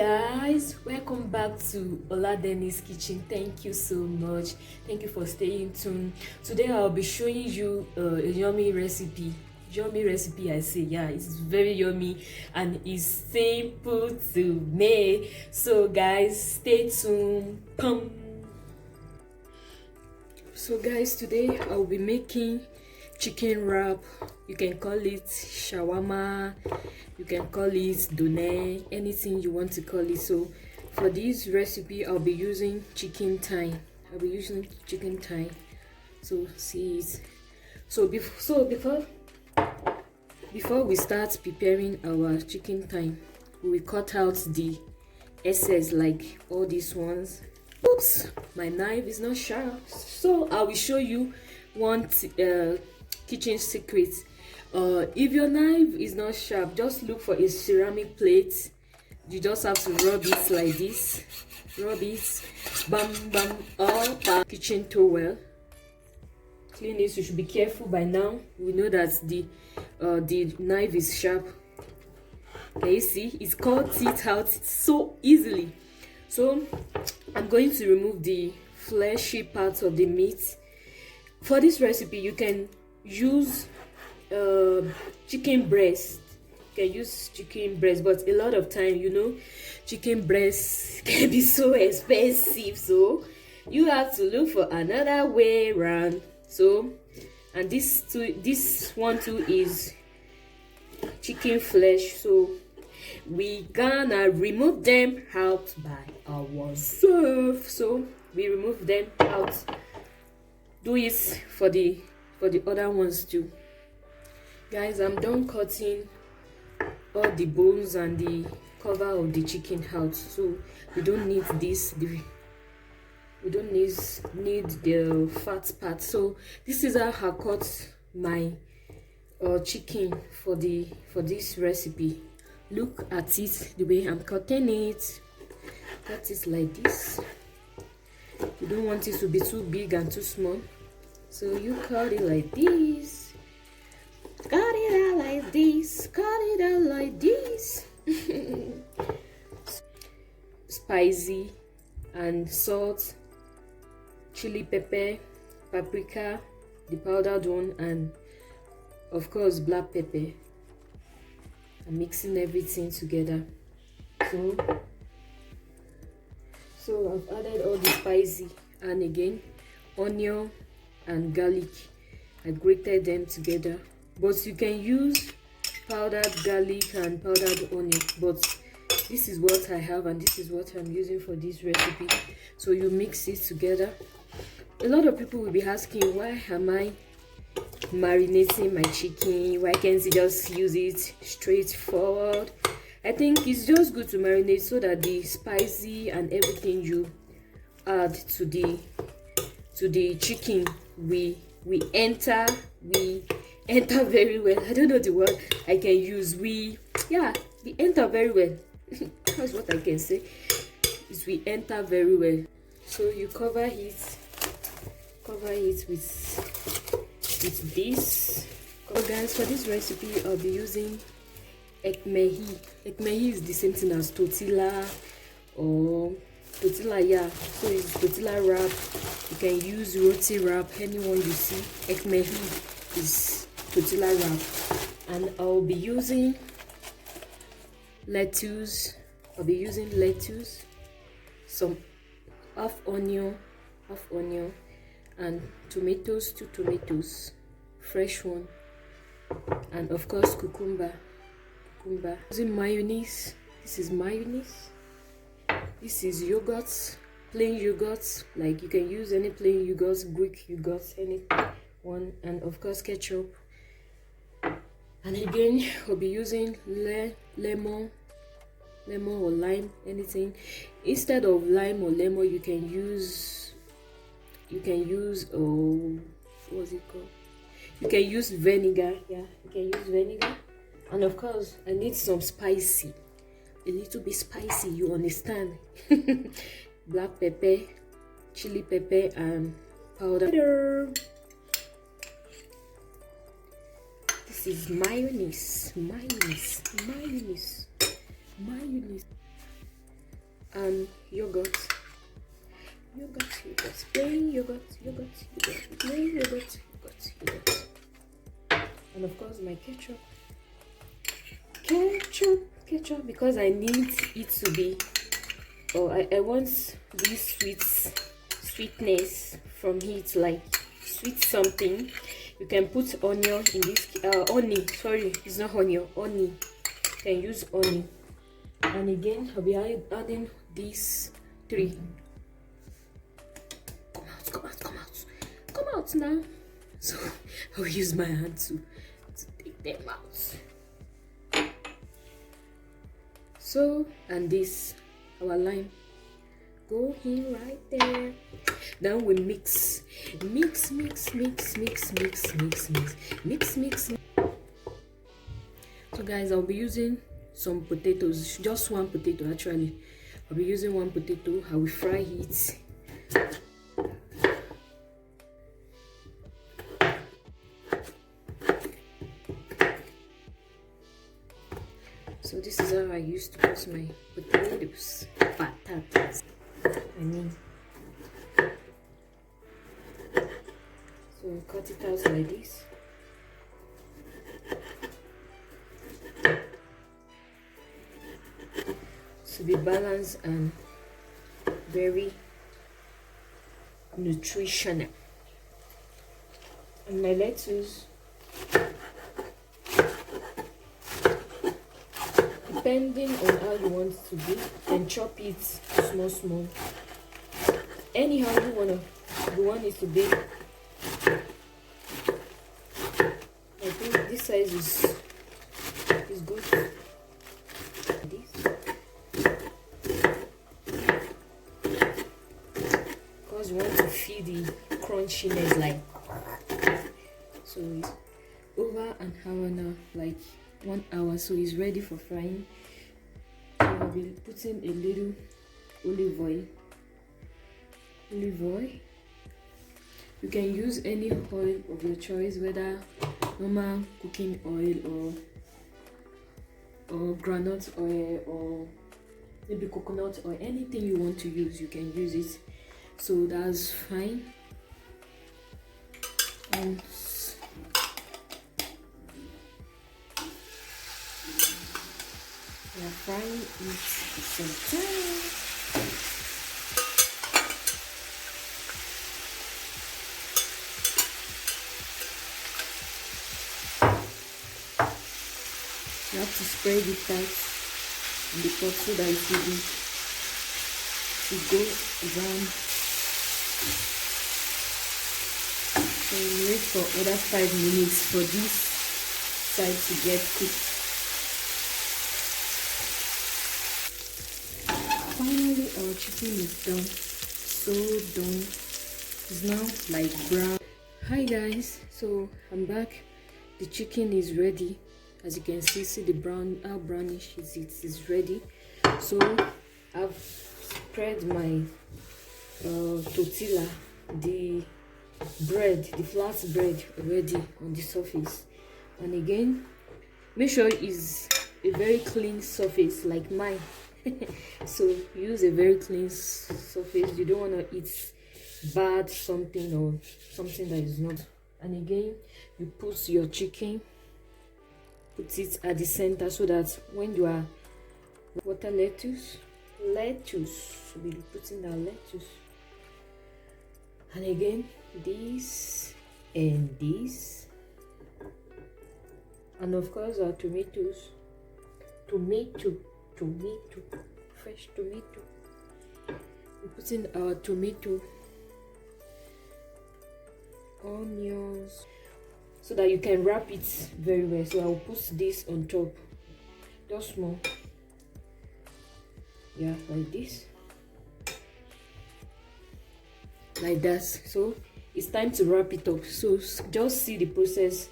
guys, welcome back to Dennis Kitchen. Thank you so much. Thank you for staying tuned. Today I'll be showing you a yummy recipe. I say, yeah, it's very yummy and it's simple to make. So guys, stay tuned. Pum. So guys, today I'll be making chicken wrap. You can call it Sharwama, you can call it Döner, anything you want to call it. So for this recipe I'll be using chicken thigh. So see it. So before we start preparing our chicken thigh, we cut out the excess, like all these ones. Oops, my knife is not sharp, so I will show you one kitchen secret. If your knife is not sharp, just look for a ceramic plate. You just have to rub it like this, rub it, bam bam, up. Kitchen towel, clean this. You should be careful. By now we know that the knife is sharp. Can you see it's cut it out so easily? So I'm going to remove the fleshy parts of the meat. For this recipe you can use chicken breast. You can use chicken breast, but a lot of time, you know, chicken breast can be so expensive, so you have to look for another way around. So, and this one too is chicken flesh, so we gonna remove them out by ourselves. So we remove them out. Do it for the other ones too. Guys, I'm done cutting all the bones and the cover of the chicken out, so we don't need this. We don't need the fat part. So this is how I cut my chicken for this recipe. Look at it, the way I'm cutting it. Cut it like this. You don't want it to be too big and too small, so you cut it like this. Cut it out like this. Cut it out like this. Spicy and salt, chili pepper, paprika, the powdered one, and of course black pepper. I'm mixing everything together. So I've added all the spicy, and again onion and garlic. I grated them together, but you can use powdered garlic and powdered onion, but this is what I have and this is what I'm using for this recipe. So you mix it together. A lot of people will be asking, why am I marinating my chicken? Why can't you just use it straightforward? I think it's just good to marinate so that the spicy and everything you add to the chicken we enter very well. I don't know the word I can use. We enter very well. That's what I can say. Is we enter very well. So you cover it with this. So guys, for this recipe I'll be using Ekmeği. Ekmeği is the same thing as tortilla or tortilla, yeah. So it's tortilla wrap. You can use roti wrap, anyone you see. Ekmeği is tortilla wrap. And I'll be using lettuce. Some half onion, and tomatoes, 2 tomatoes, fresh one, and of course cucumber. Using mayonnaise. This is mayonnaise. This is yogurt, plain yogurt, like you can use any plain yogurt, Greek yogurt, any one, and of course ketchup. And again I'll be using lemon or lime, anything. Instead of lime or lemon, you can use what's it called? You can use vinegar. Yeah, you can use vinegar. And of course I need some spicy, a little bit spicy, you understand. Black pepper, chili pepper, and powder. This is mayonnaise. and yogurt. Plain yogurt, plain yogurt. And of course my ketchup, because I need it to be, I want this sweetness from it, like sweet something. You can put onion in this, honey, sorry, it's not onion, honey. You can use honey. And again, I'll be adding these 3. Come out now. So I'll use my hand to take them out. So, and this, our lime, go in right there. Then we mix. So guys, I'll be using some potatoes, just 1 potato actually. I'll be using 1 potato. I will fry it. So this is how I used to put my potatoes, patatas, I mean. So we cut it out like this. To be balanced and very nutritional. And my lettuce, depending on how you want it to be, and chop it small. Anyhow you want it to be. I think this size is good. Because you want to feel the crunchiness, like. So it's over an hour now, like 1 hour, so it's ready for frying. So I'll be putting a little olive oil. You can use any oil of your choice, whether normal cooking oil or groundnut oil or maybe coconut or anything you want to use, you can use it. So that's fine. And we are frying it some time. You have to spread it out in the pot so that it will go around. So we wait for other 5 minutes for this side to get cooked. Finally, our chicken is done. So done. It's now like brown. Hi guys, so I'm back. The chicken is ready. As you can see the brown, how brownish is it? Is ready. So I've spread my tortilla, the bread, the flat bread already on the surface. And again, make sure it's a very clean surface like mine. So use a very clean surface. You don't want to eat bad something or something that is not. And again, you put your chicken, put it at the center so that when you are water lettuce, so we'll be putting the lettuce. And again, this and this, and of course our tomatoes, fresh tomato. We put in our tomato, onions, so that you can wrap it very well. So I'll put this on top, just small, yeah, like this, like that. So it's time to wrap it up. So just see the process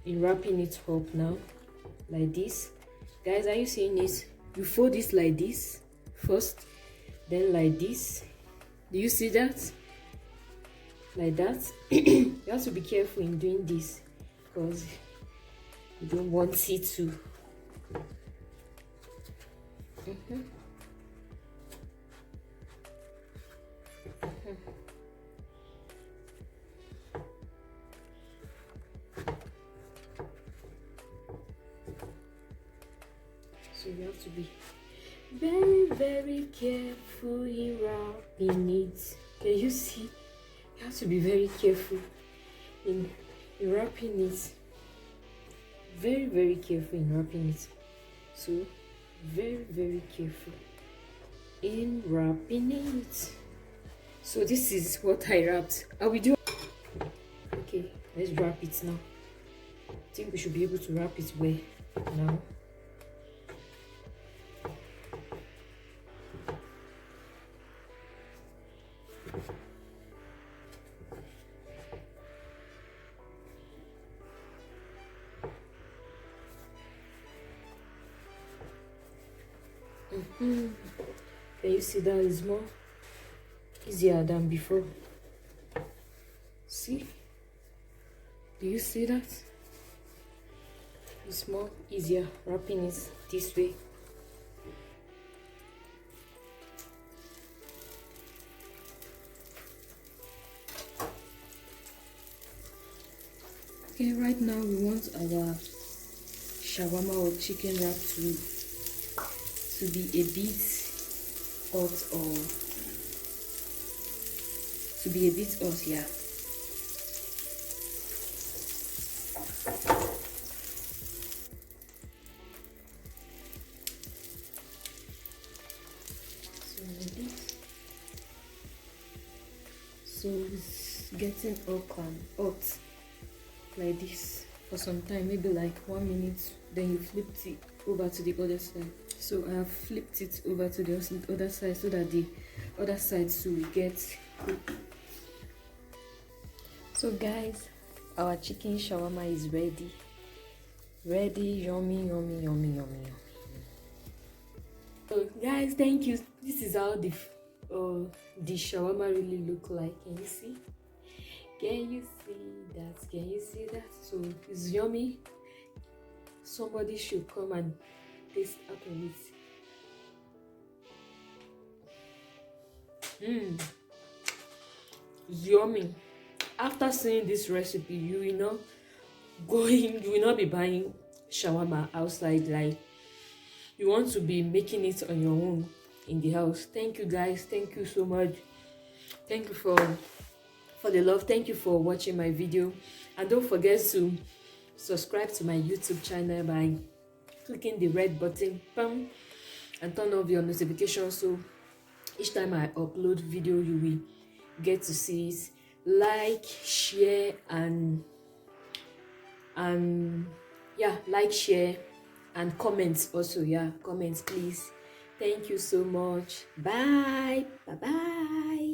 in wrapping it up now, like this. Guys, are you seeing this? You fold this like this first, then like this. Do you see that? Like that. You have to be careful in doing this because you don't want it to So you have to be very, very careful in wrapping it. Can you see? You have to be very careful in wrapping it. Very, very careful in wrapping it. So very, very careful in wrapping it. So this is what I wrapped. I will do. Okay, let's wrap it now. I think we should be able to wrap it well now. Can you see that is more easier than before? See? Do you see that? It's more easier wrapping it this way. Okay, right now we want our shawarma or chicken wrap to be a bit hot, or to be a bit hot, yeah. So like this. So it's getting hot like this for some time, maybe like 1 minute, then you flip it over to the other side. So I have flipped it over to the other side so that the other side too will get cooked. So guys, our chicken shawarma is ready. Yummy, yummy, yummy, yummy, yummy. So guys, thank you. This is how the shawarma really look like. Can you see? Can you see that? Can you see that? So it's yummy. Somebody should come and taste out of it. It's yummy. After seeing this recipe, you will not be buying shawarma outside. Like, you want to be making it on your own in the house. Thank you guys. Thank you so much. Thank you for the love. Thank you for watching my video, and don't forget to subscribe to my YouTube channel by clicking the red button, bam, and turn off your notifications, so each time I upload video you will get to see it. Like, share, and yeah, like, share, and comments also. Yeah, comments please. Thank you so much. Bye bye.